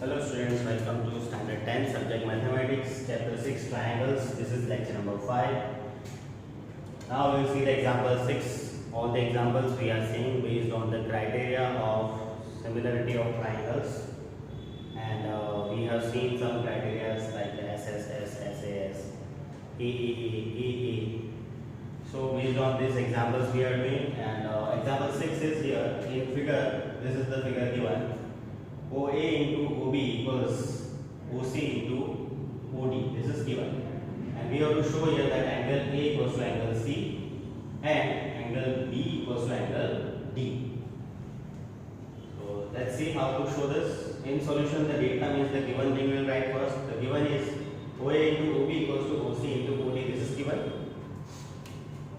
Hello students, welcome to standard 10 subject mathematics chapter 6 triangles. This is lecture number 5. Now we will see the example 6. All the examples we are seeing based on the criteria of similarity of triangles, and we have seen some criteria like SSS, SAS, EE. So based on these examples we are doing, and example 6 is here in figure. This is the figure given. OA into OB equals OC into OD. This is given, and we have to show here that angle A equals to angle C and angle B equals to angle D. So let's see how to show this. In solution, the data means the given thing we will write first. The given is OA into OB equals to OC into OD. This is given.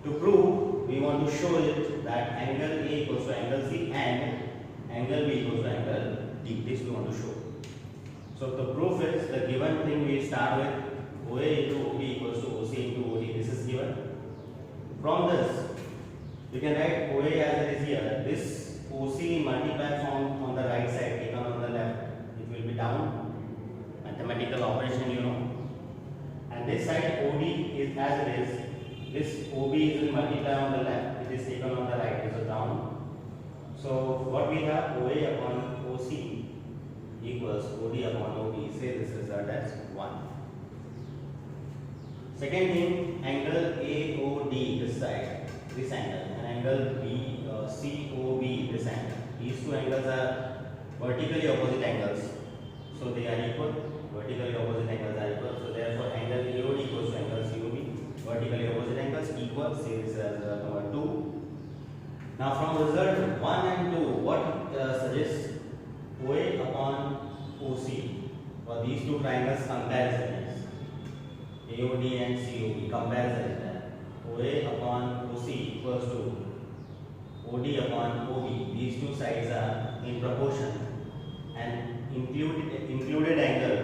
To prove, we want to show it that angle A equals to angle C and angle B equals to angle D. This we want to show. So the proof is the given thing we start with OA into OB equals to OC into OD. This is given. From this, you can write OA as it is here. This OC multiplied form on the right side, taken on the left, it will be down. Mathematical operation, you know. And this side OD is as it is. This OB is multiplied on the left. It is taken on the right. It is down. So what we have, OA upon OC equals OD upon OB. Say this result as 1. Second thing, angle AOD this side, this angle, and angle COB this angle. These two angles are vertically opposite angles. So they are equal. Vertically opposite angles are equal. So therefore angle AOD equals to angle COB. Vertically opposite angles equal. Say this as number 2. Now from result 1 and 2, what suggests OA upon OC for these two triangles comparison is AOD and COB comparison is that OA upon OC equals to OD upon OB. These two sides are in proportion and included angle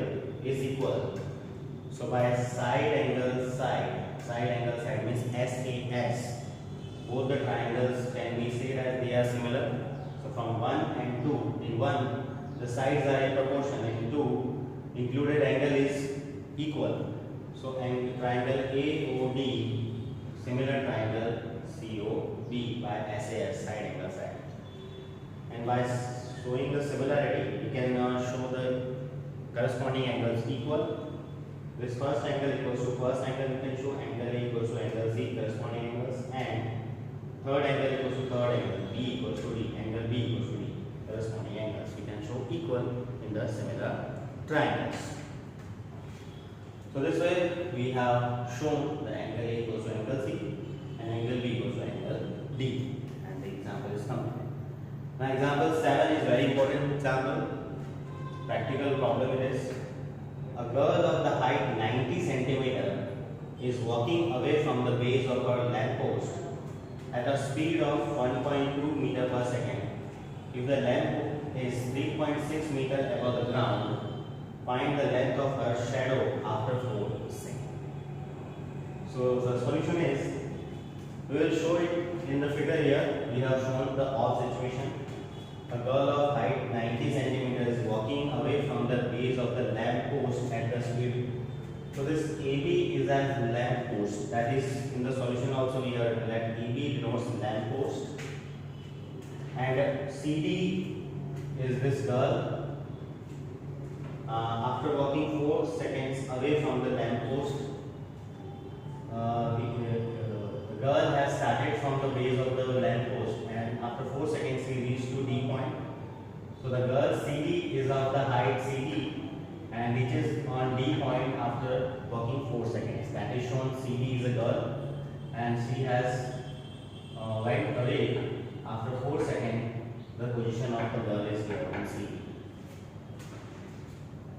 is equal. So by side angle side means SAS. Both the triangles can be said as they are similar. So from 1 and 2, in 1 the sides are in proportion, in 2 included angle is equal. So triangle AOD, similar triangle COB by SAS, side angle side. And by showing the similarity, you can show the corresponding angles equal. This first angle equals to first angle, you can show angle A equals to angle C, corresponding angles, and third angle equals to third angle, B equals to D, angle B equals to D, corresponding angles we can show equal in the similar triangles. So this way we have shown the angle A equals to angle C and angle B equals to angle D, and the example is complete. Now example 7 is very important example, practical problem it is. A girl of the height 90 cm is walking away from the base of her lamp post at a speed of 1.2 meter per second. If the lamp is 3.6 meter above the ground, find the length of her shadow after 4 seconds. So the solution is, we will show it in the figure here. We have shown the odd situation. A girl of height 90 cm is walking away from the base of the lamp post at the speed. So this AB is as lamp post. That is in the solution also we are that AB denotes lamp post, and CD is this girl. After walking 4 seconds away from the lamp post, the girl has started from the base of the lamp post, and after 4 seconds she reached to D point. So the girl CD is of the height CD and reaches on D point after walking 4 seconds. That is shown. CD is a girl and she has went away after 4 seconds. The position of the girl is here on CD.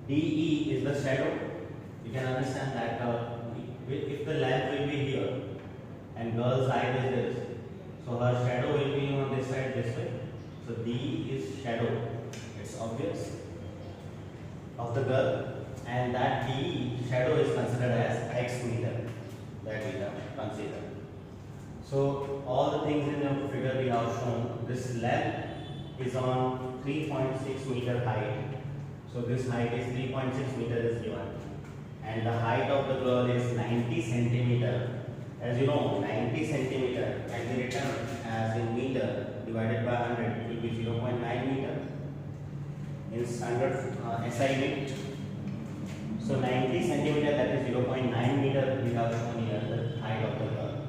DE is the shadow. You can understand that if the lamp will be here and girl's height is this, so her shadow will be on this side this way. So D is shadow. It's obvious of the girl, and that D shadow is considered as X meter that we have considered. So all the things in the figure we have shown. This lamp is on 3.6 meter height. So this height is 3.6 meter is given, and the height of the girl is 90 centimeter. As you know, 90 centimeter can be written as in meter divided by 100. It will be 0.9 meter in standard SI unit. So 90 centimeter, that is 0.9 meter, we have shown here the height of the girl.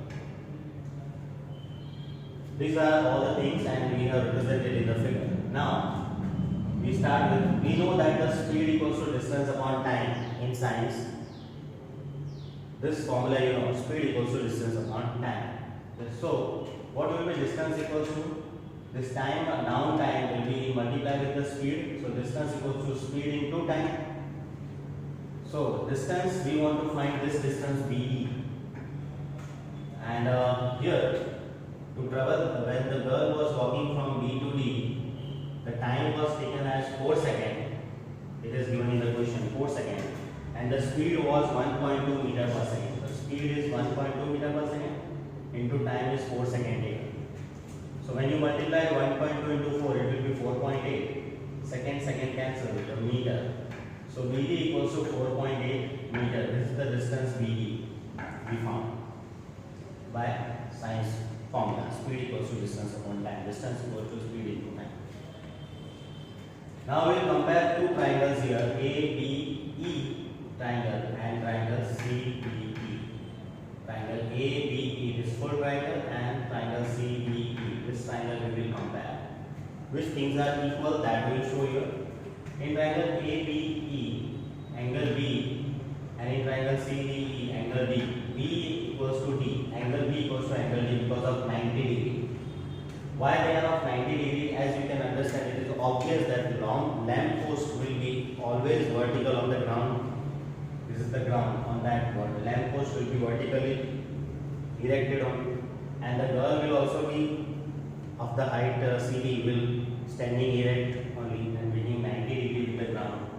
These are all the things and we have represented in the figure. Now we start with, we know that the speed equals to distance upon time in science. This formula you know, speed equals to distance upon time. So what will be distance equals to? This time, down time will be multiplied with the speed. So distance equals to speed into time. So distance, we want to find this distance BE. And here, to travel, when the girl was walking from B to D, the time was taken as 4 seconds. It is given in the question, 4 seconds. And the speed was 1.2 meter per second. The speed is 1.2 meter per second into time is 4 seconds taken. So when you multiply 1.2 into 4, it will be 4.8. Second cancel with the meter. So BD equals to 4.8 meter. This is the distance BD we found by science formula. Speed equals to distance upon time. Distance equals to speed into time. Now we will compare two triangles here, ABE triangle and triangle CBE. Triangle ABE, this full triangle, and triangle CBE. This triangle we will compare. Which things are equal, that we will show you. In triangle ABE, angle B, and in triangle CBE, angle D. B equals to D, angle B equals to angle D because of 90 degree. Why they are of 90 degree? As you can understand, it is obvious that lamp post will be always vertical on the ground. This is the ground. On that the lamp post will be vertically erected on, and the girl will also be of the height CD will standing erect only and being 90 degree with the ground.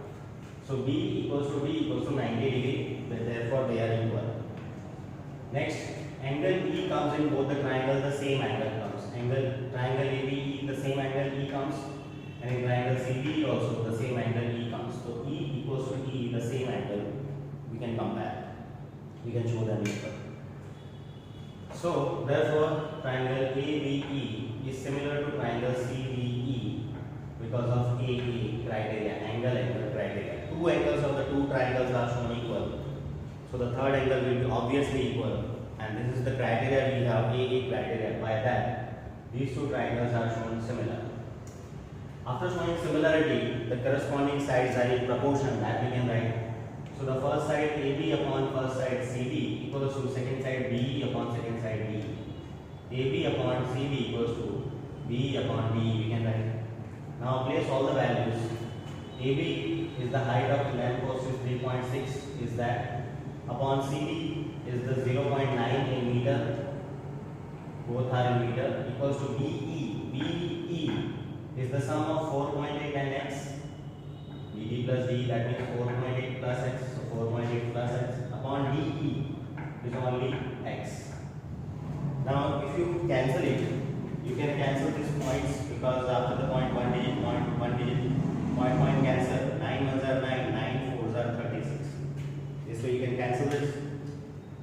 So B equals to D equals to 90 degree, therefore they are equal. Next, angle E comes in both the triangles, the same angle comes. Triangle ABE, the same angle E comes, and in triangle CBE also the same angle E comes. So E equals to E, the same angle. We can compare. We can show them equal. So therefore, triangle ABE is similar to triangle CBE because of AA criteria, angle criteria. Two angles of the two triangles are shown equal. So the third angle will be obviously equal, and this is the criteria we have, AA criteria. By that, these two triangles are shown similar. After showing similarity, the corresponding sides are in proportion, that we can write. So the first side AB upon first side CD equals to second side BE upon second side DE. AB upon CB equals to BE upon DE, we can write. Now place all the values. AB is the height of lamp post is 3.6, is that. Upon CD is the 0.9 in meter, both are in meter, equals to BE. BE is the sum of 4.8 and x. BD plus DE, that means 4.8 plus x, so 4.8 plus x upon DE is only x. Now if you cancel it, you can cancel these points because after the point cancel. 9 ones are 9, 9 fours are 36. So you can cancel this.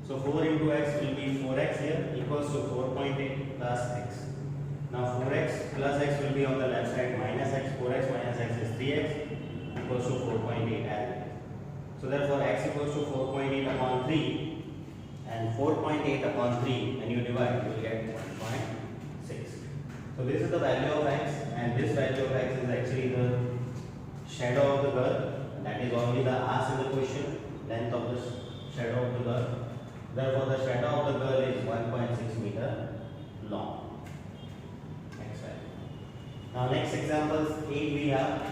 So 4 into x will be 4x here equals to 4.8 plus x. Now 4x plus x will be on the left side minus x. 4x minus x is 3x equals to 4.8 as. So therefore x equals to 4.8 upon 3, and 4.8 upon 3 when you divide you will get 1.6. So this is the value of x, and this value of x is actually the shadow of the girl. That is only the asked in the question, length of the shadow of the girl. Therefore the shadow of the girl is 1.6 meter long. Next slide. Now next examples 8 we have.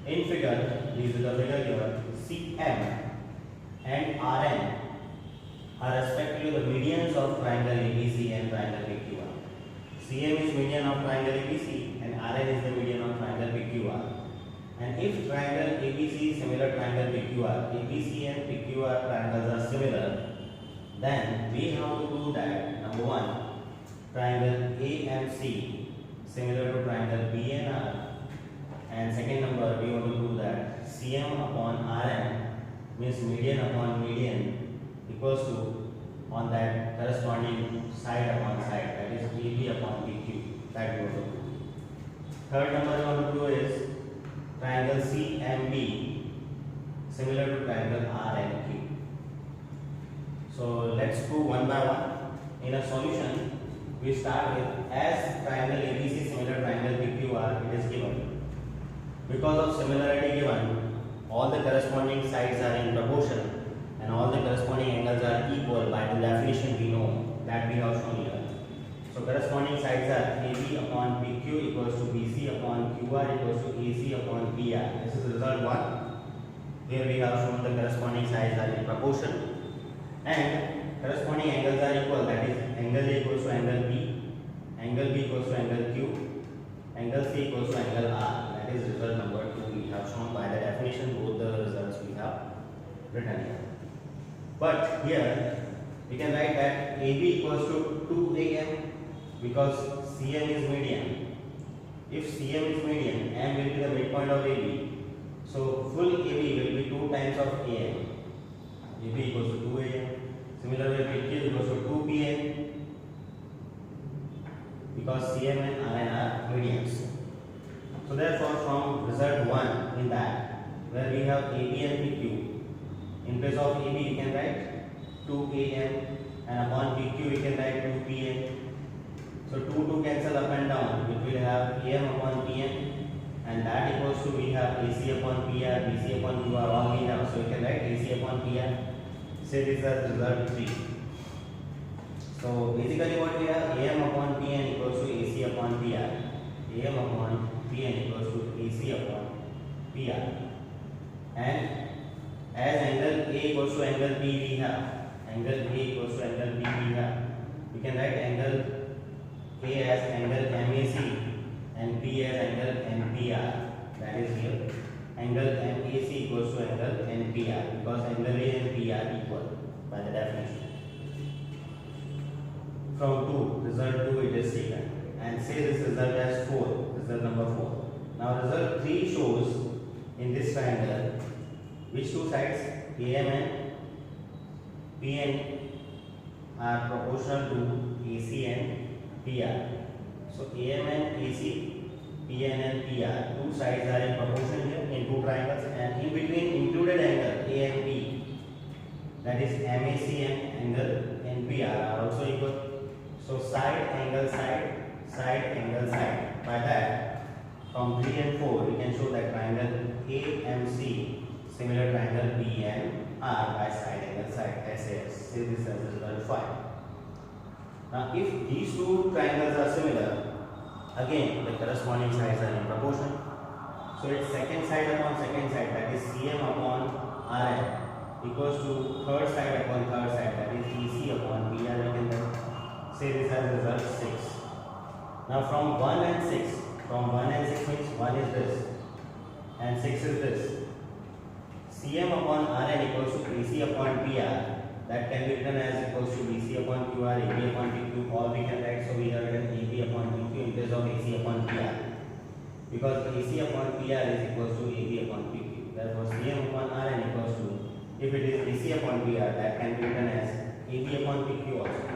In figure, this is the figure here, CM and RN are respectively the medians of triangle ABC and triangle PQR. CM is median of triangle ABC and RN is the median of triangle PQR. And if triangle ABC is similar to triangle PQR, ABC and PQR triangles are similar, then we have to do that. Number one, triangle AMC similar to triangle BNR, and second number we want to do that Cm upon Rn means median upon median equals to on that corresponding side upon side, that is AB upon PQ. That we will do. Third number we want to do is triangle CMB similar to triangle RNQ. So let's go one by one. In a solution, we start with as triangle ABC similar to triangle PQR, it is given. Because of similarity given, all the corresponding sides are in proportion and all the corresponding angles are equal by the definition we know that we have shown here. So corresponding sides are AB upon PQ equals to BC upon QR equals to AC upon PR. This is result 1. Here we have shown the corresponding sides are in proportion and corresponding angles are equal, that is angle A equals to angle B, angle B equals to angle Q, angle C equals to angle R. That is result number 2 we have shown by the definition. Both the results we have written here. But here we can write that AB equals to 2AM because CM is median. If CM is median, M will be the midpoint of AB. So full AB will be 2 times of AM. AB equals to 2AM. Similarly, PQ equals to 2PM because CM and RN are medians. So therefore, from result 1 in that, where we have AB and PQ, in place of AB we can write 2AM and upon PQ we can write 2PM. So 2 cancel up and down, which will have AM upon PM, and that equals to we have AC upon PR, BC upon QR, all we have. So we can write AC upon PR. Say this as result 3. So basically what we have, AM upon PN equals to AC upon PR. AM upon PN equals to AC upon PR. And as angle A equals to angle B we have, angle A equals to angle B we have, we can write angle A as angle MAC and B as angle MPR. That is here. Angle MAC equals to angle NPR because angle A and P are equal by the definition. From 2, result 2 it is taken, and say this result as 4, result number 4. Now result 3 shows in this triangle which two sides, AM and PN, are proportional to AC and PR. So AM and AC, PN and PR, two sides are in proportion here in two triangles, and in between included angle A and P, that is MAC and angle NPR, are also equal. So side angle side angle side. By that, from 3 and 4 we can show that triangle AMC similar triangle BNR by side angle side SAS. Say this as result 5. Now if these two triangles are similar, again the corresponding sides are in proportion. So its second side upon second side, that is CM upon RN, equals to third side upon third side, that is EC upon PR. We can then say this as result 6. Now from 1 and 6, from 1 and 6 means 1 is this and 6 is this. CM upon RN equals to AC upon PR. That can be written as equals to BC upon QR, AB upon PQ, all we can write. So we have written AB upon PQ in place of AC upon PR, because AC upon PR is equals to AB upon PQ. Therefore CM upon RN equals to, if it is AC upon PR, that can be written as AB upon PQ also.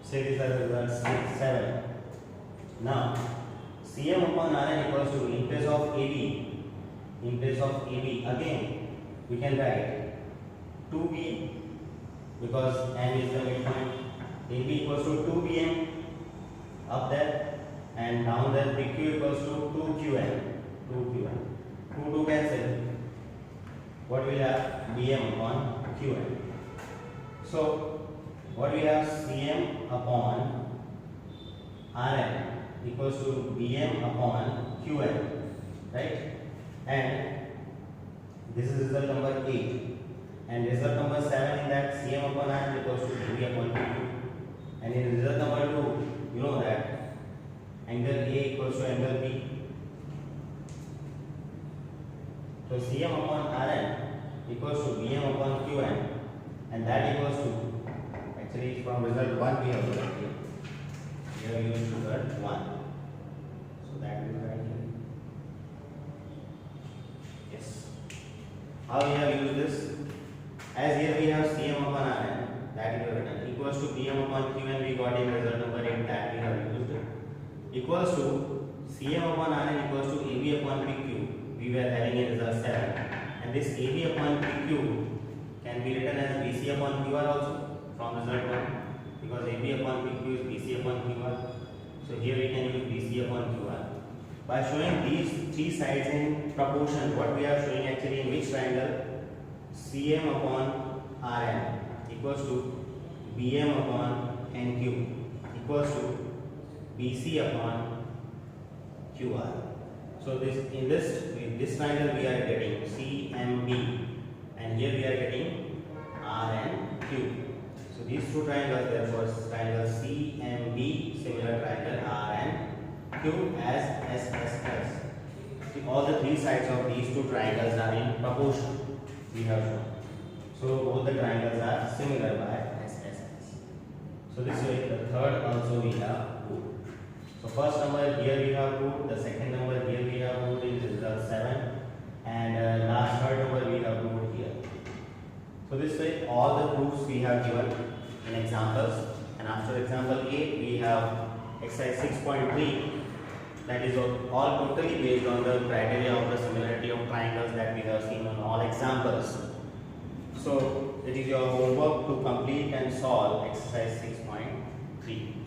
Say this as result 7. Now CM upon RN equals to, in place of AB again we can write 2B, because M is the midpoint. AB equals to 2BM up there, and down there PQ equals to 2QN. 2 cancel. What we have? BM upon QN. So what we have, CM upon RN equals to BM upon QN, right? And this is result number 8. And result number 7 in that, CM upon RN equals to AB upon PQ. And in result number 2, you know that angle A equals to angle B. So CM upon Rn equals to BM upon Qn, and that equals to, actually from result 1 we have got here. Here we use result 1. So that will be right here. Yes. How we have used this? As here we have Cm upon Rn, that we have written, equals to Pm upon Q, and we got in result number 8, that we have used, equals to Cm upon Rn equals to Ab upon Pq. We were having in result 7, and this Ab upon Pq can be written as Bc upon Qr also from result 1, because Ab upon Pq is Bc upon Qr. So here we can use Bc upon Qr. By showing these three sides in proportion, what we are showing actually in which triangle? Cm upon Rn equals to Bm upon Nq equals to Bc upon Qr. So in this triangle we are getting CMB, and here we are getting RNQ. So these two triangles, therefore triangle CMB, similar triangle RNQ as SSS. See, all the three sides of these two triangles are in proportion, we have shown. So both the triangles are similar by SSS. So this way the third also we have proved. So first number here we have proved, the second number here we have proved in result 7, and last third number we have proved here. So this way all the proofs we have given in examples, and after example 8 we have exercise 6.3, that is all totally based on the criteria of the similarity of triangles that we have seen on all examples. So it is your homework to complete and solve exercise 6.3.